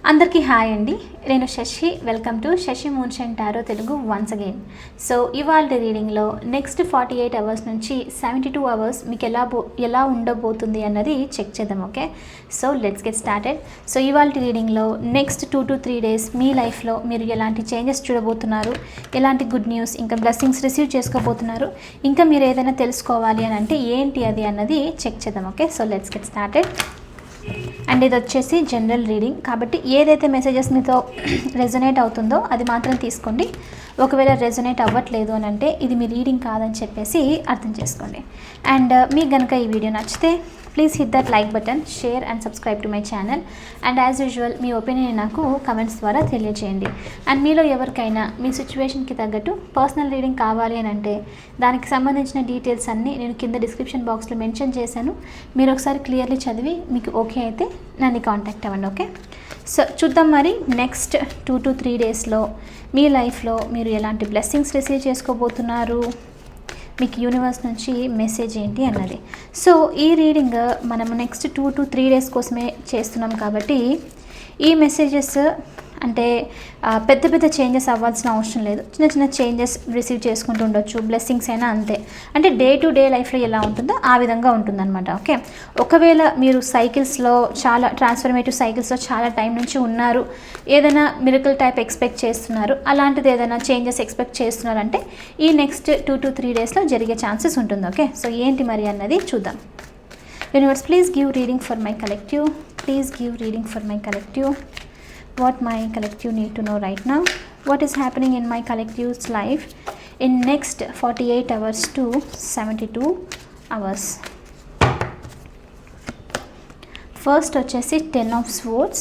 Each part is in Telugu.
అందరికీ హాయ్ అండి. నేను Shashi. Welcome to Shashi Moonshine Tarot Telugu once again. So ఇవాళ రీడింగ్లో నెక్స్ట్ 48 అవర్స్ నుంచి 72 అవర్స్ మీకు ఎలా ఉండబోతుంది అన్నది చెక్ చేద్దాం. Okay, so let's get started. So ఇవాళ రీడింగ్లో నెక్స్ట్ 2 to 3 డేస్ మీ లైఫ్లో మీరు ఎలాంటి చేంజెస్ చూడబోతున్నారు, ఎలాంటి గుడ్ న్యూస్ ఇంకా బ్లెస్సింగ్స్ రిసీవ్ చేసుకోబోతున్నారు, ఇంకా మీరు ఏదైనా తెలుసుకోవాలి అని అంటే ఏంటి అది అన్నది చెక్ చేద్దాం. Okay, so let's get started. And ఇది వచ్చేసి జనరల్ రీడింగ్ కాబట్టి ఏదైతే మెసేజెస్ మీతో రెజొనేట్ అవుతుందో అది మాత్రం తీసుకోండి. ఒకవేళ రెజొనేట్ అవ్వట్లేదు అని అంటే ఇది మీ రీడింగ్ కాదని చెప్పేసి అర్థం చేసుకోండి. అండ్ మీకు కనుక ఈ వీడియో నచ్చితే please hit that like button, share and subscribe to my channel. And as usual me opinion నాకు కమెంట్స్ ద్వారా తెలియజేయండి. అండ్ మీలో ఎవరికైనా మీ సిచ్యువేషన్కి తగ్గట్టు పర్సనల్ రీడింగ్ కావాలి అని అంటే దానికి సంబంధించిన డీటెయిల్స్ అన్నీ నేను కింద డిస్క్రిప్షన్ బాక్స్లో మెన్షన్ చేశాను. మీరు ఒకసారి క్లియర్లీ చదివి మీకు ఓకే అయితే నన్ను కాంటాక్ట్ అవ్వండి. ఓకే, సో చూద్దాం మరి నెక్స్ట్ 2 to 3 డేస్లో మీ లైఫ్లో మీరు ఎలాంటి బ్లెస్సింగ్స్ రిసీవ్ చేసుకోబోతున్నారు, మీకు యూనివర్స్ నుంచి మెసేజ్ ఏంటి అన్నది. సో ఈ రీడింగ్ మనము నెక్స్ట్ 2 to 3 డేస్ కోసమే చేస్తున్నాం కాబట్టి ఈ మెసేజెస్ అంటే పెద్ద పెద్ద చేంజెస్ అవ్వాల్సిన అవసరం లేదు. చిన్న చిన్న చేంజెస్ రిసీవ్ చేసుకుంటూ ఉండొచ్చు. బ్లెస్సింగ్స్ అయినా అంతే, అంటే డే టు డే లైఫ్లో ఎలా ఉంటుందో ఆ విధంగా ఉంటుందన్నమాట. ఓకే, ఒకవేళ మీరు సైకిల్స్లో చాలా ట్రాన్స్ఫర్మేటివ్ సైకిల్స్లో చాలా టైం నుంచి ఉన్నారు, ఏదైనా మిరకల్ టైప్ ఎక్స్పెక్ట్ చేస్తున్నారు, అలాంటిది ఏదైనా చేంజెస్ ఎక్స్పెక్ట్ చేస్తున్నారంటే ఈ నెక్స్ట్ 2 to 3 డేస్లో జరిగే ఛాన్సెస్ ఉంటుంది. ఓకే, సో ఏంటి మరి అన్నది చూద్దాం. Universe please give reading for my collective. Please give reading for my collective. What my collective need to know right now, what is happening in my collective's life in next 48 hours to 72 hours. First వచ్చేసి 10 of swords,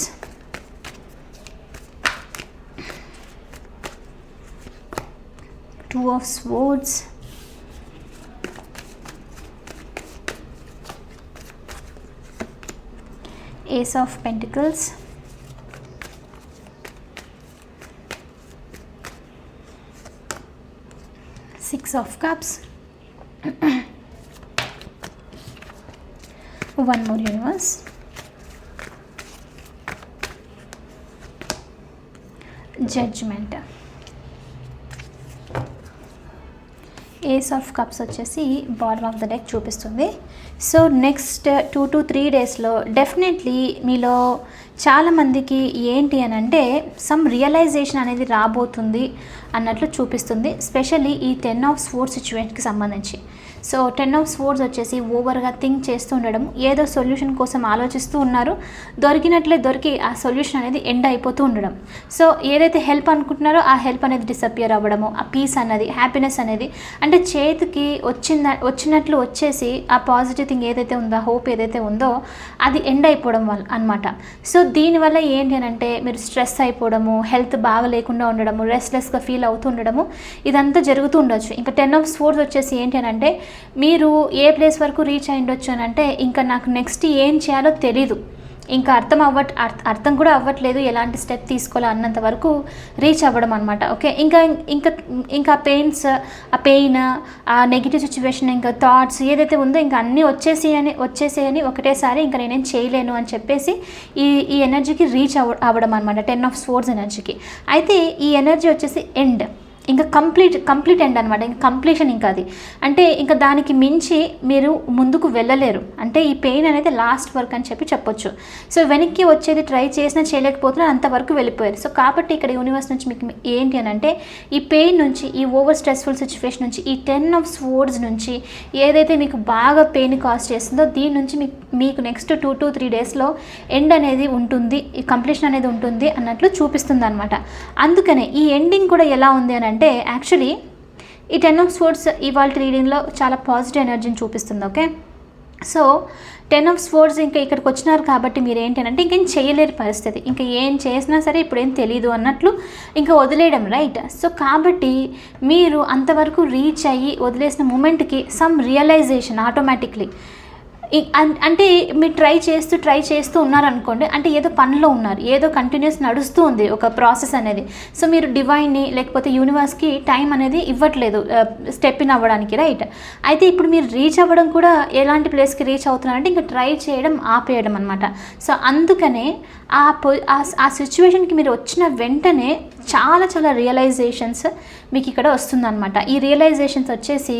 two of swords, ace of pentacles, Six of Cups, one more universe, Judgment, Ace of Cups వచ్చేసి బాటమ్ ఆఫ్ ద డెక్ చూపిస్తుంది. సో నెక్స్ట్ 2 to 3 డేస్లో డెఫినెట్లీ మీలో చాలామందికి ఏంటి అని అంటే సమ్ రియలైజేషన్ అనేది రాబోతుంది అన్నట్లు చూపిస్తుంది, స్పెషల్లీ ఈ 10 of Swords సిచ్యువేషన్కి సంబంధించి. సో 10 of Swords వచ్చేసి ఓవర్గా థింక్ చేస్తూ ఉండడం, ఏదో సొల్యూషన్ కోసం ఆలోచిస్తూ ఉన్నారు, దొరికి ఆ సొల్యూషన్ అనేది ఎండ్ అయిపోతూ ఉండడం. సో ఏదైతే హెల్ప్ అనుకుంటున్నారో ఆ హెల్ప్ అనేది డిసప్పియర్ అవ్వడము, ఆ పీస్ అన్నది, హ్యాపీనెస్ అనేది అంటే చేతికి వచ్చినట్లు వచ్చేసి ఆ పాజిటివ్ థింగ్ ఏదైతే ఉందో, హోప్ ఏదైతే ఉందో అది ఎండ్ అయిపోవడం వల్ల అనమాట. సో దీనివల్ల ఏంటి అని అంటే మీరు స్ట్రెస్ అయిపోవడము, హెల్త్ బాగా లేకుండా ఉండడము, రెస్ట్లెస్గా ఫీల్ అవుతూ ఉండడము, ఇదంతా జరుగుతూ ఉండొచ్చు. ఇంకా 10 of Swords వచ్చేసి ఏంటి అని అంటే మీరు ఏ ప్లేస్ వరకు రీచ్ అయి ఉండొచ్చు అని అంటే ఇంకా నాకు నెక్స్ట్ ఏం చేయాలో తెలీదు, ఇంకా అర్థం కూడా అవ్వట్లేదు, ఎలాంటి స్టెప్ తీసుకోవాలో అన్నంత వరకు రీచ్ అవ్వడం అనమాట. ఓకే, ఇంకా ఆ పెయిన్, ఆ నెగిటివ్ సిచ్యువేషన్, ఇంకా థాట్స్ ఏదైతే ఉందో ఇంకా అన్నీ వచ్చేసేయని ఒకటేసారి ఇంకా నేనేం చేయలేను అని చెప్పేసి ఈ ఎనర్జీకి రీచ్ అవ్వడం అనమాట, 10 of Swords ఎనర్జీకి. అయితే ఈ ఎనర్జీ వచ్చేసి ఎండ్, ఇంకా కంప్లీట్ ఎండ్ అనమాట, ఇంకా కంప్లీషన్. ఇంకా అది అంటే ఇంకా దానికి మించి మీరు ముందుకు వెళ్ళలేరు, అంటే ఈ పెయిన్ అనేది లాస్ట్ వర్క్ అని చెప్పొచ్చు. సో వెనక్కి వచ్చేది ట్రై చేసినా చేయలేకపోతున్నారు, అంతవరకు వెళ్ళిపోయారు. సో కాబట్టి ఇక్కడ యూనివర్స్ నుంచి మీకు ఏంటి అని అంటే ఈ పెయిన్ నుంచి, ఈ ఓవర్ స్ట్రెస్ఫుల్ సిచ్యువేషన్ నుంచి, ఈ 10 of Swords నుంచి ఏదైతే మీకు బాగా పెయిన్ కాజ్ చేస్తుందో దీని నుంచి మీకు నెక్స్ట్ 2 to 3 డేస్లో ఎండ్ అనేది ఉంటుంది, ఈ కంప్లీషన్ అనేది ఉంటుంది అన్నట్లు చూపిస్తుంది అనమాట. అందుకనే ఈ ఎండింగ్ కూడా ఎలా ఉంది అని అంటే యాక్చువల్లీ ఈ 10 of Swords ఇవాళ రీడింగ్లో చాలా పాజిటివ్ ఎనర్జీని చూపిస్తుంది. ఓకే, సో 10 of Swords ఇంకా ఇక్కడికి వచ్చినారు కాబట్టి మీరు ఏంటంటే ఇంకేం చేయలేని పరిస్థితి, ఇంకా ఏం చేసినా సరే ఇప్పుడు ఏం తెలీదు అన్నట్లు ఇంకా వదిలేయడం, రైట్. సో కాబట్టి మీరు అంతవరకు రీచ్ అయ్యి వదిలేసిన మూమెంట్కి సమ్ రియలైజేషన్ ఆటోమేటిక్లీ అంటే మీరు ట్రై చేస్తూ ఉన్నారనుకోండి, అంటే ఏదో పనిలో ఉన్నారు, ఏదో కంటిన్యూస్ నడుస్తూ ఉంది ఒక ప్రాసెస్ అనేది. సో మీరు డివైన్ని లేకపోతే యూనివర్స్కి టైం అనేది ఇవ్వట్లేదు స్టెప్ ఇన్ అవ్వడానికి, రైట్? అయితే ఇప్పుడు మీరు రీచ్ అవ్వడం కూడా ఎలాంటి ప్లేస్కి రీచ్ అవుతున్నారంటే ఇంకా ట్రై చేయడం ఆపేయడం అనమాట. సో అందుకనే ఆ సిచ్యువేషన్కి మీరు వచ్చిన వెంటనే చాలా చాలా రియలైజేషన్స్ మీకు ఇక్కడ వస్తుందన్నమాట. ఈ రియలైజేషన్స్ వచ్చేసి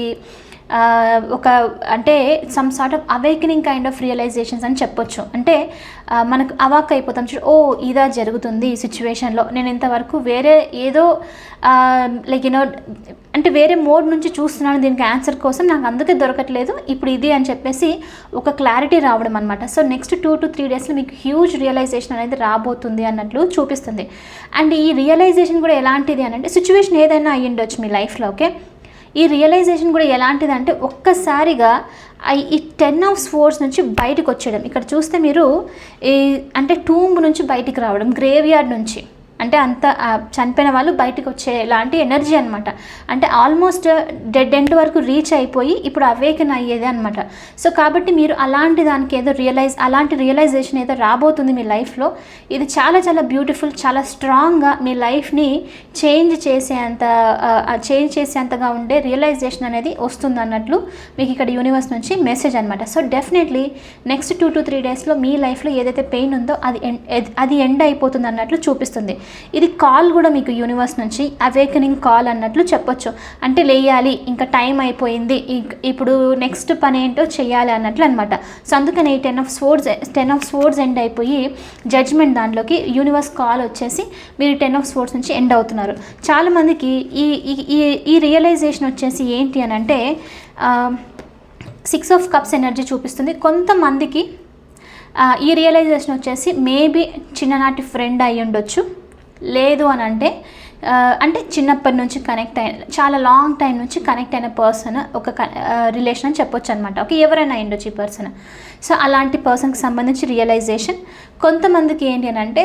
ఒక అంటే some sort of awakening kind of realisations అని చెప్పొచ్చు. అంటే మనకు అవాక్ అయిపోతాం, చూడు ఓ ఇదా జరుగుతుంది ఈ సిచ్యువేషన్లో, నేను ఇంతవరకు వేరే ఏదో లైక్ యూనో అంటే వేరే మోడ్ నుంచి చూస్తున్నాను దీనికి ఆన్సర్ కోసం, నాకు అందుకే దొరకట్లేదు, ఇప్పుడు ఇది అని చెప్పేసి ఒక క్లారిటీ రావడం అనమాట. సో నెక్స్ట్ 2 to 3 డేస్లో మీకు హ్యూజ్ రియలైజేషన్ అనేది రాబోతుంది అన్నట్లు చూపిస్తుంది. అండ్ ఈ రియలైజేషన్ కూడా ఎలాంటిది అని అంటే సిచ్యువేషన్ ఏదైనా అయ్యి ఉండొచ్చు మీ లైఫ్లో, ఓకే? ఈ రియలైజేషన్ కూడా ఎలాంటిదంటే ఒక్కసారిగా ఈ 10 of Swords నుంచి బయటకు వచ్చేయడం. ఇక్కడ చూస్తే మీరు అంటే టూంబ్ నుంచి బయటికి రావడం, గ్రేవ్ యార్డ్ నుంచి, అంటే అంత చనిపోయిన వాళ్ళు బయటకు వచ్చే లాంటి ఎనర్జీ అనమాట. అంటే ఆల్మోస్ట్ డెడ్ ఎండ్ వరకు రీచ్ అయిపోయి ఇప్పుడు అవేకన్ అయ్యేది అనమాట. సో కాబట్టి మీరు అలాంటి దానికి ఏదో అలాంటి రియలైజేషన్ ఏదో రాబోతుంది మీ లైఫ్లో. ఇది చాలా చాలా బ్యూటిఫుల్, చాలా స్ట్రాంగ్గా మీ లైఫ్ని చేంజ్ చేసేంతగా ఉండే రియలైజేషన్ అనేది వస్తుంది అన్నట్లు మీకు ఇక్కడ యూనివర్స్ నుంచి మెసేజ్ అనమాట. సో డెఫినెట్లీ నెక్స్ట్ 2 to 3 డేస్లో మీ లైఫ్లో ఏదైతే పెయిన్ ఉందో అది ఎండ్ అయిపోతుంది అన్నట్లు చూపిస్తుంది. ఇది కాల్ కూడా మీకు యూనివర్స్ నుంచి అవేకనింగ్ కాల్ అన్నట్లు చెప్పొచ్చు. అంటే లేయాలి, ఇంకా టైం అయిపోయింది, ఇప్పుడు నెక్స్ట్ పని ఏంటో చెయ్యాలి అన్నట్లు అనమాట. సో అందుకని 10 of Swords ఎండ్ అయిపోయి జడ్జ్మెంట్ దాంట్లోకి యూనివర్స్ కాల్ వచ్చేసి మీరు 10 of Swords నుంచి ఎండ్ అవుతున్నారు. చాలామందికి ఈ రియలైజేషన్ వచ్చేసి ఏంటి అని అంటే 6 of Cups ఎనర్జీ చూపిస్తుంది. కొంతమందికి ఈ రియలైజేషన్ వచ్చేసి మేబీ చిన్ననాటి ఫ్రెండ్ అయ్యి ఉండొచ్చు, లేదు అని అంటే చిన్నప్పటి నుంచి కనెక్ట్ అయిన, చాలా లాంగ్ టైం నుంచి కనెక్ట్ అయిన పర్సన్, ఒక రిలేషన్ అని చెప్పొచ్చు అనమాట. ఓకే, ఎవరైనా అయ్యుండొచ్చు ఈ పర్సన్. సో అలాంటి పర్సన్కి సంబంధించి రియలైజేషన్. కొంతమందికి ఏంటి అని అంటే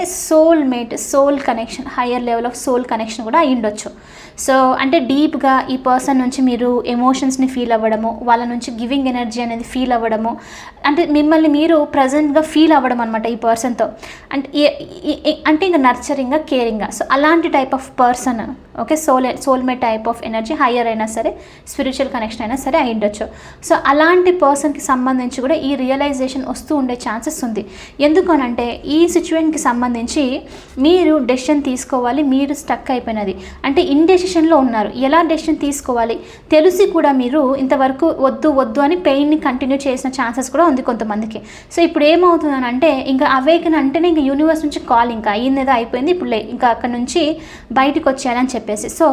soul connection, higher level of soul connection కూడా అయ్యుండొచ్చు. సో అంటే డీప్గా ఈ పర్సన్ నుంచి మీరు ఎమోషన్స్ని ఫీల్ అవ్వడము, వాళ్ళ నుంచి గివింగ్ ఎనర్జీ అనేది ఫీల్ అవ్వడము, అంటే మిమ్మల్ని మీరు ప్రజెంట్గా ఫీల్ అవ్వడం అనమాట ఈ పర్సన్తో. అంటే ఇంకా నర్చరింగ్గా, కేరింగ్గా. సో అలాంటి type of person, okay, soulmate type of energy, higher అయినా సరే, స్పిరిచువల్ కనెక్షన్ అయినా సరే అయ్యుండొచ్చు. సో అలాంటి పర్సన్కి సంబంధించి కూడా ఈ రియలైజేషన్ వస్తూ ఉండే ఛాన్సెస్ ఉంది. ఎందుకు అనంటే ఈ సిచ్యువేషన్కి సంబంధించి మీరు డెసిషన్ తీసుకోవాలి, మీరు స్టక్ అయిపోయినది అంటే ఇండెసిషన్లో ఉన్నారు. ఎలా డెసిషన్ తీసుకోవాలి తెలిసి కూడా మీరు ఇంతవరకు వద్దు అని పెయిన్ని కంటిన్యూ చేసిన ఛాన్సెస్ కూడా ఉంది కొంతమందికి. సో ఇప్పుడు ఏమవుతుందని అంటే ఇంకా అవేకన్ అంటేనే ఇంకా యూనివర్స్ నుంచి కాల్, ఇంకా అయ్యిందేదో అయిపోయింది, ఇప్పుడు ఇంకా అక్కడ నుంచి బయటకు వచ్చేయాలని చెప్పేసి. సో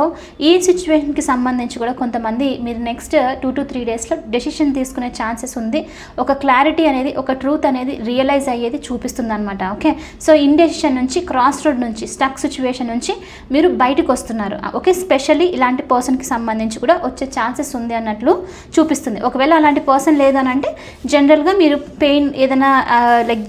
ఈ సిచ్యువేషన్కి సంబంధించి కూడా కొంతమంది మీరు నెక్స్ట్ 2 to 3 డేస్లో డెసిషన్ తీసుకునే ఛాన్సెస్ ఉంది. ఒక క్లారిటీ అనేది, ఒక ట్రూత్ అనేది రియలైజ్ అయ్యేది చూపిస్తుంది అనమాట. ఓకే, సో ఇండెసిషన్ నుంచి, క్రాస్ రోడ్ నుంచి, స్టక్ సిచ్యువేషన్ నుంచి మీరు బయటకు వస్తున్నారు. ఓకే, స్పెషల్లీ ఇలాంటి పర్సన్కి సంబంధించి కూడా వచ్చే ఛాన్సెస్ ఉంది అన్నట్లు చూపిస్తుంది. ఒకవేళ అలాంటి పర్సన్ లేదని అంటే జనరల్గా మీరు పెయిన్ ఏదైనా లైక్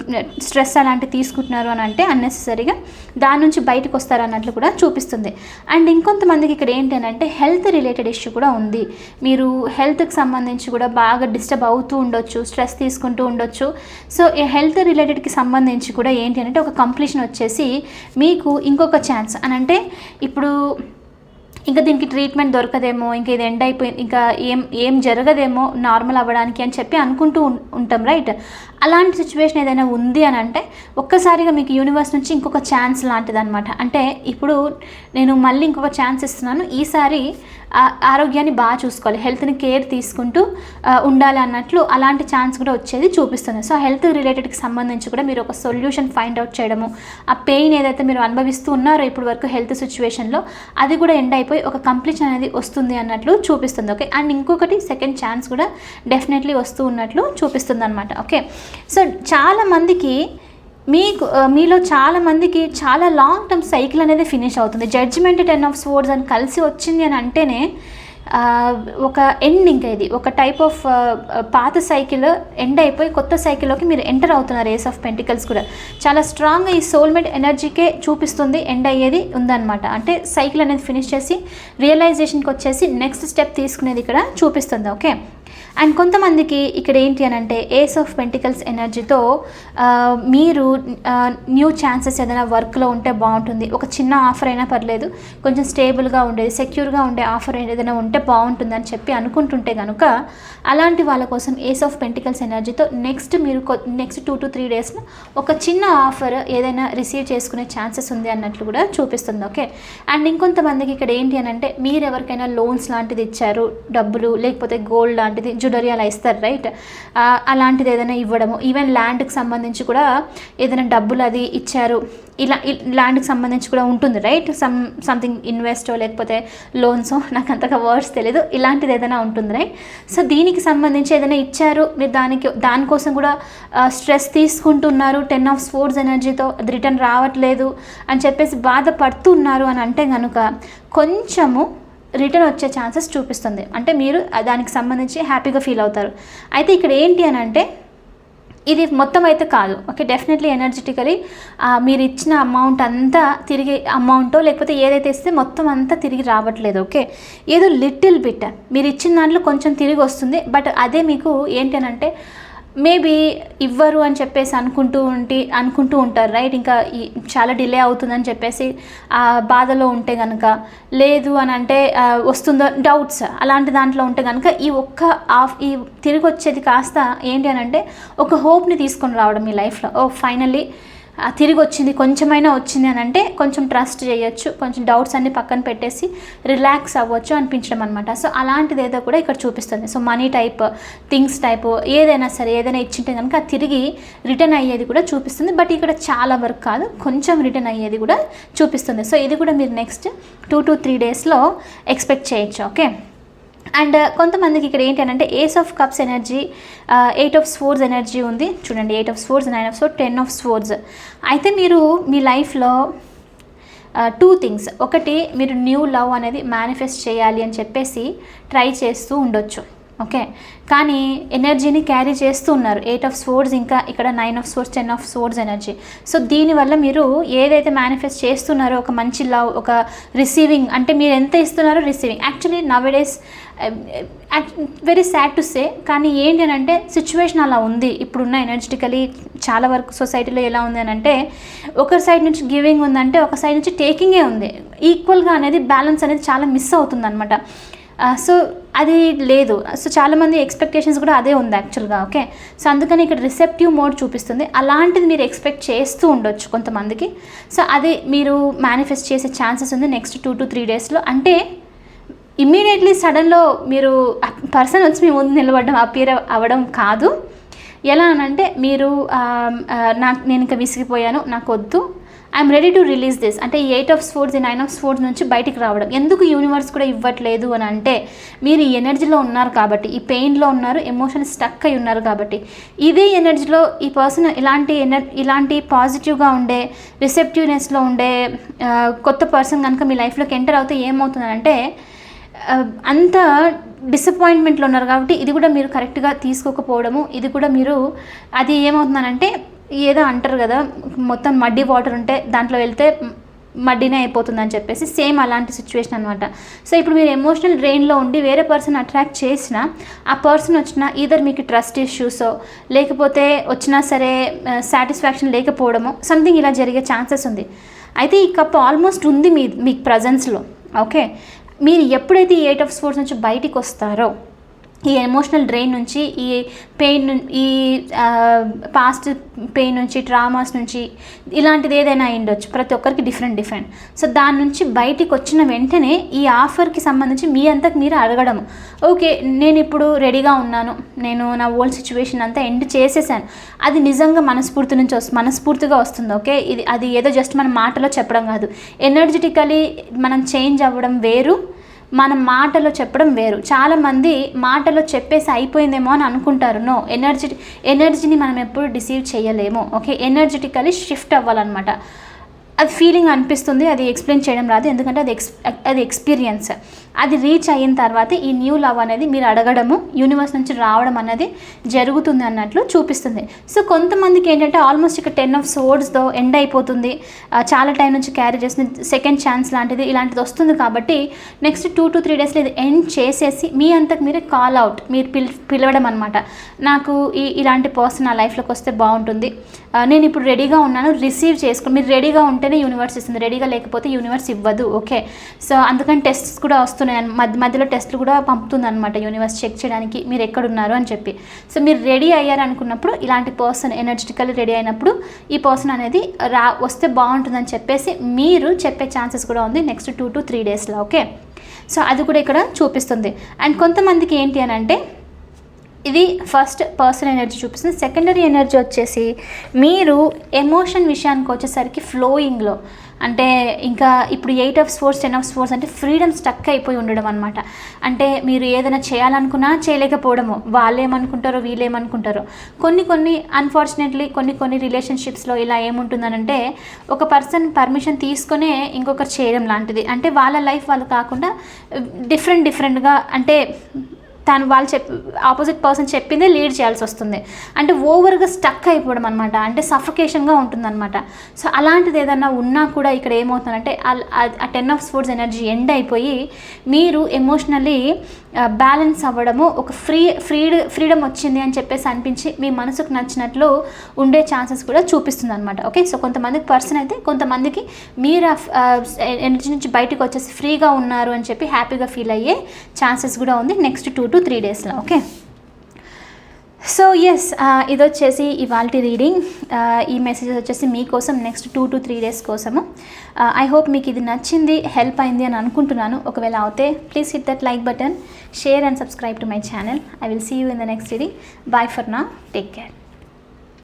స్ట్రెస్ అలాంటివి తీసుకుంటున్నారు అని అంటే అన్నెసెసరీగా దాని నుంచి బయటకు వస్తారు అన్నట్లు కూడా చూపిస్తుంది. అండ్ ఇంకొంతమందికి ఇక్కడ ఏంటి అని అంటే హెల్త్ రిలేటెడ్ ఇష్యూ కూడా ఉంది. మీరు హెల్త్కి సంబంధించి కూడా బాగా డిస్టర్బ్ అవుతూ ఉండొచ్చు, స్ట్రెస్ తీసుకుంటూ ఉండొచ్చు. సో ఈ హెల్త్ రిలేటెడ్కి సంబంధించి కూడా ఏంటి అంటే ఒక కంప్లీషన్ వచ్చేసి మీకు ఇంకొక ఛాన్స్ అని అంటే ఇప్పుడు ఇంకా దీనికి ట్రీట్మెంట్ దొరకదేమో, ఇంకా ఇది ఎండ్ అయిపోయింది, ఇంకా ఏం జరగదేమో నార్మల్ అవ్వడానికి అని చెప్పి అనుకుంటూ ఉంటాం, రైట్? అలాంటి సిచ్యువేషన్ ఏదైనా ఉంది అని అంటే ఒక్కసారిగా మీకు యూనివర్స్ నుంచి ఇంకొక ఛాన్స్ లాంటిది అనమాట. అంటే ఇప్పుడు నేను మళ్ళీ ఇంకొక ఛాన్స్ ఇస్తున్నాను, ఈసారి ఆరోగ్యాన్ని బాగా చూసుకోవాలి, హెల్త్ని కేర్ తీసుకుంటూ ఉండాలి అన్నట్లు అలాంటి ఛాన్స్ కూడా వచ్చేది చూపిస్తుంది. సో హెల్త్ రిలేటెడ్కి సంబంధించి కూడా మీరు ఒక సొల్యూషన్ ఫైండ్ అవుట్ చేయడము, ఆ పెయిన్ ఏదైతే మీరు అనుభవిస్తూ ఉన్నారో ఇప్పుడు వరకు హెల్త్ సిచ్యువేషన్లో అది కూడా ఎండ్ అయిపోయి ఒక కంప్లీషన్ అనేది వస్తుంది అన్నట్లు చూపిస్తుంది. ఓకే, అండ్ ఇంకొకటి సెకండ్ ఛాన్స్ కూడా డెఫినెట్లీ వస్తూ ఉన్నట్లు చూపిస్తుంది అనమాట. ఓకే, సో చాలామందికి మీలో చాలామందికి చాలా లాంగ్ టర్మ్ సైకిల్ అనేది ఫినిష్ అవుతుంది. జడ్జిమెంట్ 10 of Swords అని కలిసి వచ్చింది అని అంటేనే ఒక ఎండింగ్, ఇది ఒక టైప్ ఆఫ్ పాత సైకిల్ ఎండ్ అయిపోయి కొత్త సైకిల్లోకి మీరు ఎంటర్ అవుతున్నారు. ఏస్ ఆఫ్ పెంటికల్స్ కూడా చాలా స్ట్రాంగ్గా ఈ సోల్మేట్ ఎనర్జీకే చూపిస్తుంది ఎండ్ అయ్యేది ఉందన్నమాట. అంటే సైకిల్ అనేది ఫినిష్ చేసి రియలైజేషన్కి వచ్చేసి నెక్స్ట్ స్టెప్ తీసుకునేది ఇక్కడ చూపిస్తుంది. ఓకే, అండ్ కొంతమందికి ఇక్కడ ఏంటి అని అంటే ఏస్ ఆఫ్ పెంటికల్స్ ఎనర్జీతో మీరు న్యూ ఛాన్సెస్ ఏదైనా వర్క్లో ఉంటే బాగుంటుంది. ఒక చిన్న ఆఫర్ అయినా పర్లేదు, కొంచెం స్టేబుల్గా ఉండేది, సెక్యూర్గా ఉండే ఆఫర్ ఏదైనా ఉంటే బాగుంటుంది అని చెప్పి అనుకుంటుంటే కనుక అలాంటి వాళ్ళ కోసం ఏస్ ఆఫ్ పెంటికల్స్ ఎనర్జీతో నెక్స్ట్ 2 to 3 డేస్లో ఒక చిన్న ఆఫర్ ఏదైనా రిసీవ్ చేసుకునే ఛాన్సెస్ ఉంది అన్నట్లు కూడా చూపిస్తుంది. ఓకే. అండ్ ఇంకొంతమందికి ఇక్కడ ఏంటి అని అంటే మీరు ఎవరికైనా లోన్స్ లాంటిది ఇచ్చారు, డబ్బులు లేకపోతే గోల్డ్ లాంటిది, జ్యువెలరీ అలా ఇస్తారు రైట్, అలాంటిది ఏదైనా ఇవ్వడము, ఈవెన్ ల్యాండ్కి సంబంధించి కూడా ఏదైనా డబ్బులు అది ఇచ్చారు, ఇలా ల్యాండ్కి సంబంధించి కూడా ఉంటుంది రైట్, సంథింగ్ ఇన్వెస్టో లేకపోతే లోన్సో, నాకు అంతగా వర్డ్స్ తెలీదు, ఇలాంటిది ఏదైనా ఉంటుంది రైట్. సో దీనికి సంబంధించి ఏదైనా ఇచ్చారు, మీరు దానికోసం కూడా స్ట్రెస్ తీసుకుంటున్నారు, 10 of Swords ఎనర్జీతో అది రిటర్న్ రావట్లేదు అని చెప్పేసి బాధపడుతున్నారు అని అంటే కనుక కొంచెము రిటర్న్ వచ్చే ఛాన్సెస్ చూపిస్తుంది. అంటే మీరు దానికి సంబంధించి హ్యాపీగా ఫీల్ అవుతారు. అయితే ఇక్కడ ఏంటి అని అంటే ఇది మొత్తం అయితే కాదు. ఓకే. డెఫినెట్లీ ఎనర్జెటికలీ మీరు ఇచ్చిన అమౌంట్ అంతా తిరిగి అమౌంటో లేకపోతే ఏదైతే ఇస్తే మొత్తం అంతా తిరిగి రావట్లేదు. ఓకే. ఏదో లిటిల్ బిట్ మీరు ఇచ్చిన దాంట్లో కొంచెం తిరిగి వస్తుంది. బట్ అదే మీకు ఏంటి అని అంటే మేబీ ఇవ్వరు అని చెప్పేసి అనుకుంటూ ఉంటారు రైట్. ఇంకా చాలా డిలే అవుతుందని చెప్పేసి బాధలో ఉంటే కనుక, లేదు అని అంటే వస్తుందో డౌట్స్ అలాంటి దాంట్లో ఉంటే కనుక ఈ తిరిగి వచ్చేది కాస్త ఏంటి అని అంటే ఒక హోప్ని తీసుకొని రావడం మీ లైఫ్లో. ఫైనల్లీ తిరిగి వచ్చింది, కొంచెమైనా వచ్చింది అని అంటే కొంచెం ట్రస్ట్ చేయొచ్చు, కొంచెం డౌట్స్ అన్ని పక్కన పెట్టేసి రిలాక్స్ అవ్వచ్చు అనిపించడం అనమాట. సో అలాంటిది ఏదో కూడా ఇక్కడ చూపిస్తుంది. So money type, things type ఏదైనా సరే ఏదైనా ఇచ్చింటే కనుక తిరిగి రిటర్న్ అయ్యేది కూడా చూపిస్తుంది. బట్ ఇక్కడ చాలా వరకు కాదు, కొంచెం రిటర్న్ అయ్యేది కూడా చూపిస్తుంది. సో ఇది కూడా మీరు నెక్స్ట్ 2 to 3 డేస్లో ఎక్స్పెక్ట్ చేయొచ్చు. ఓకే. అండ్ కొంతమందికి ఇక్కడ ఏంటంటే ace of cups energy, 8 of Swords energy ఉంది చూడండి. 8 of Swords, 9 of Swords, 10 of Swords. అయితే మీరు మీ లైఫ్లో 2 things, ఒకటి మీరు న్యూ లవ్ అనేది మేనిఫెస్ట్ చేయాలి అని చెప్పేసి ట్రై చేస్తూ ఉండొచ్చు. ఓకే. కానీ ఎనర్జీని క్యారీ చేస్తూ ఉన్నారు. 8 of Swords ఇంకా ఇక్కడ 9 of Swords, 10 of Swords energy. So దీనివల్ల మీరు ఏదైతే మేనిఫెస్ట్ చేస్తున్నారో ఒక మంచి లవ్, ఒక రిసీవింగ్, అంటే మీరు ఎంత ఇస్తున్నారో receiving. Actually nowadays very sad to say, కానీ ఏంటి అని అంటే సిచ్యువేషన్ అలా ఉంది ఇప్పుడున్న ఎనర్జెటికలీ. చాలా వరకు సొసైటీలో ఎలా ఉంది అని అంటే ఒక సైడ్ నుంచి గివింగ్ ఉందంటే ఒక సైడ్ నుంచి టేకింగే ఉంది. ఈక్వల్గా అనేది బ్యాలెన్స్ అనేది చాలా మిస్ అవుతుంది అనమాట. సో అది లేదు. సో చాలామంది ఎక్స్పెక్టేషన్స్ కూడా అదే ఉంది యాక్చువల్గా. ఓకే. సో అందుకని ఇక్కడ రిసెప్టివ్ మోడ్ చూపిస్తుంది. అలాంటిది మీరు ఎక్స్పెక్ట్ చేస్తూ ఉండొచ్చు కొంతమందికి. సో అది మీరు మేనిఫెస్ట్ చేసే ఛాన్సెస్ ఉంది నెక్స్ట్ 2 to 3 డేస్లో. అంటే ఇమ్మీడియట్లీ సడన్లో మీరు పర్సన్ వచ్చి మీ ముందు నిలబడడం, అపియర్ అవ్వడం కాదు. ఎలా అనంటే మీరు నేను ఇంకా విసిగిపోయాను, నాకు వద్దు, I'm ready to release this అంటే 8 of Swords, 9 of Swords నుంచి బయటికి రావడం. ఎందుకు యూనివర్స్ కూడా ఇవ్వట్లేదు అని అంటే మీరు ఈ ఎనర్జీలో ఉన్నారు కాబట్టి, ఈ పెయిన్లో ఉన్నారు, ఎమోషన్ స్టక్ అయి ఉన్నారు కాబట్టి. ఇదే ఎనర్జీలో ఈ పర్సన్ ఇలాంటి పాజిటివ్గా ఉండే, రిసెప్టివ్నెస్లో ఉండే కొత్త పర్సన్ కనుక మీ లైఫ్లోకి ఎంటర్ అవుతే ఏమవుతుందంటే అంత డిసప్పాయింట్మెంట్లో ఉన్నారు కాబట్టి ఇది కూడా మీరు కరెక్ట్గా తీసుకోకపోవడము, ఇది కూడా మీరు అది ఏమవుతుందనంటే ఏదో అంటారు కదా, మొత్తం మడ్డీ వాటర్ ఉంటే దాంట్లో వెళ్తే మడ్డీనే అయిపోతుందని చెప్పేసి సేమ్ అలాంటి సిచ్యువేషన్ అనమాట. సో ఇప్పుడు మీరు ఎమోషనల్ డ్రెయిన్లో ఉండి వేరే పర్సన్ అట్రాక్ట్ చేసినా ఆ పర్సన్ వచ్చినా ఈధర్ మీకు ట్రస్ట్ ఇష్యూసో లేకపోతే వచ్చినా సరే సాటిస్ఫాక్షన్ లేకపోవడమో సంథింగ్ ఇలా జరిగే ఛాన్సెస్ ఉంది. అయితే ఈ కప్ ఆల్మోస్ట్ ఉంది మీకు ప్రజెన్స్లో. ఓకే. మీరు ఎప్పుడైతే ఈ 8 of Swords నుంచి బయటికి వస్తారో, ఈ ఎమోషనల్ డ్రెయిన్ నుంచి, ఈ పెయిన్, ఈ పాస్ట్ పెయిన్ నుంచి, ట్రామాస్ నుంచి, ఇలాంటిది ఏదైనా అయ్యుండొచ్చు, ప్రతి ఒక్కరికి డిఫరెంట్. సో దాని నుంచి బయటికి వచ్చిన వెంటనే ఈ ఆఫర్కి సంబంధించి మీ అంతకు మీరు అడగడం, ఓకే నేను ఇప్పుడు రెడీగా ఉన్నాను, నేను నా ఓల్డ్ సిచ్యువేషన్ అంతా ఎండ్ చేసేసాను, అది నిజంగా మనస్ఫూర్తిగా వస్తుంది. ఓకే. అది ఏదో జస్ట్ మన మాటలో చెప్పడం కాదు. ఎనర్జెటికలీ మనం చేంజ్ అవ్వడం వేరు, మనం మాటలో చెప్పడం వేరు. చాలామంది మాటలో చెప్పేసి అయిపోయిందేమో అని అనుకుంటారు. నో, ఎనర్జీని మనం ఎప్పుడు డిసీవ్ చేయలేము. ఓకే. ఎనర్జెటికలీ షిఫ్ట్ అవ్వాలన్నమాట. అది ఫీలింగ్ అనిపిస్తుంది, అది ఎక్స్ప్లెయిన్ చేయడం రాదు, ఎందుకంటే అది ఎక్స్పీరియన్స్. అది రీచ్ అయిన తర్వాత ఈ న్యూ లవ్ అనేది మీరు అడగడము యూనివర్స్ నుంచి రావడం అనేది జరుగుతుంది అన్నట్లు చూపిస్తుంది. సో కొంతమందికి ఏంటంటే ఆల్మోస్ట్ ఇక్కడ 10 of Swordsతో ఎండ్ అయిపోతుంది, చాలా టైం నుంచి క్యారీ చేసిన సెకండ్ ఛాన్స్ లాంటిది ఇలాంటిది వస్తుంది. కాబట్టి నెక్స్ట్ 2 to 3 డేస్లో ఇది ఎండ్ చేసేసి మీ అంతకు మీరే కాల్ అవుట్, మీరు పిలవడం అనమాట. నాకు ఇలాంటి పర్సన్ నా లైఫ్లోకి వస్తే బాగుంటుంది, నేను ఇప్పుడు రెడీగా ఉన్నాను, రిసీవ్ చేసుకోండి. మీరు రెడీగా ఉంటేనే యూనివర్స్ ఇస్తుంది, రెడీగా లేకపోతే యూనివర్స్ ఇవ్వదు. ఓకే, సో అందుకని టెస్ట్స్ కూడా వస్తున్నాయి, మధ్యలో టెస్ట్లు కూడా పంపుతుంది అనమాట యూనివర్స్, చెక్ చేయడానికి మీరు ఎక్కడున్నారు అని చెప్పి. సో మీరు రెడీ అయ్యారు అనుకున్నప్పుడు, ఇలాంటి పర్సన్ ఎనర్జెటికల్లీ రెడీ అయినప్పుడు ఈ పర్సన్ అనేది వస్తే బాగుంటుందని చెప్పేసి మీరు చెప్పే ఛాన్సెస్ కూడా ఉంది నెక్స్ట్ 2 to 3 డేస్లో. ఓకే, సో అది కూడా ఇక్కడ చూపిస్తుంది. అండ్ కొంతమందికి ఏంటి అని అంటే ఇది ఫస్ట్ పర్సనల్ ఎనర్జీ చూపిస్తుంది. సెకండరీ ఎనర్జీ వచ్చేసి మీరు ఎమోషన్ విషయానికి వచ్చేసరికి ఫ్లోయింగ్లో, అంటే ఇంకా ఇప్పుడు 8 of Swords 10 of Swords అంటే ఫ్రీడమ్ స్టక్ అయిపోయి ఉండడం అనమాట. అంటే మీరు ఏదైనా చేయాలనుకున్నా చేయలేకపోవడము, వాళ్ళేమనుకుంటారో వీళ్ళేమనుకుంటారో. కొన్ని అన్ఫార్చునేట్లీ కొన్ని రిలేషన్షిప్స్లో ఇలా ఏముంటుందనంటే ఒక పర్సన్ పర్మిషన్ తీసుకునే ఇంకొకరు చేయడం లాంటిది. అంటే వాళ్ళ లైఫ్ వాళ్ళు కాకుండా డిఫరెంట్గా, అంటే వాళ్ళు ఆపోజిట్ పర్సన్ చెప్పిందే లీడ్ చేయాల్సి వస్తుంది. అంటే ఓవర్గా స్టక్ అయిపోవడం అనమాట, అంటే సఫకేషన్గా ఉంటుందన్నమాట. సో అలాంటిది ఏదన్నా ఉన్నా కూడా ఇక్కడ ఏమవుతుందంటే ఆ 10 of Swords ఎనర్జీ ఎండ్ అయిపోయి మీరు ఎమోషనల్లీ బ్యాలెన్స్ అవ్వడము, ఒక ఫ్రీడమ్ వచ్చింది అని చెప్పేసి అనిపించి మీ మనసుకు నచ్చినట్లు ఉండే ఛాన్సెస్ కూడా చూపిస్తుంది అనమాట. ఓకే, సో కొంతమందికి పర్సన్ అయితే, కొంతమందికి మీరు ఎనర్జీ నుంచి బయటకు వచ్చేసి ఫ్రీగా ఉన్నారు అని చెప్పి హ్యాపీగా ఫీల్ అయ్యే ఛాన్సెస్ కూడా ఉంది నెక్స్ట్ 2 to 3 డేస్లో. ఓకే, సో ఎస్, ఇది వచ్చేసి ఇవాల్టి రీడింగ్. ఈ మెసేజెస్ వచ్చేసి మీకోసం నెక్స్ట్ 2 to 3 డేస్ కోసము. ఐ హోప్ మీకు ఇది నచ్చింది, హెల్ప్ అయింది అని అనుకుంటున్నాను. ఒకవేళ అవుతే please hit that like button, share and subscribe to my channel. I will see you in the next reading. Bye for now, take care.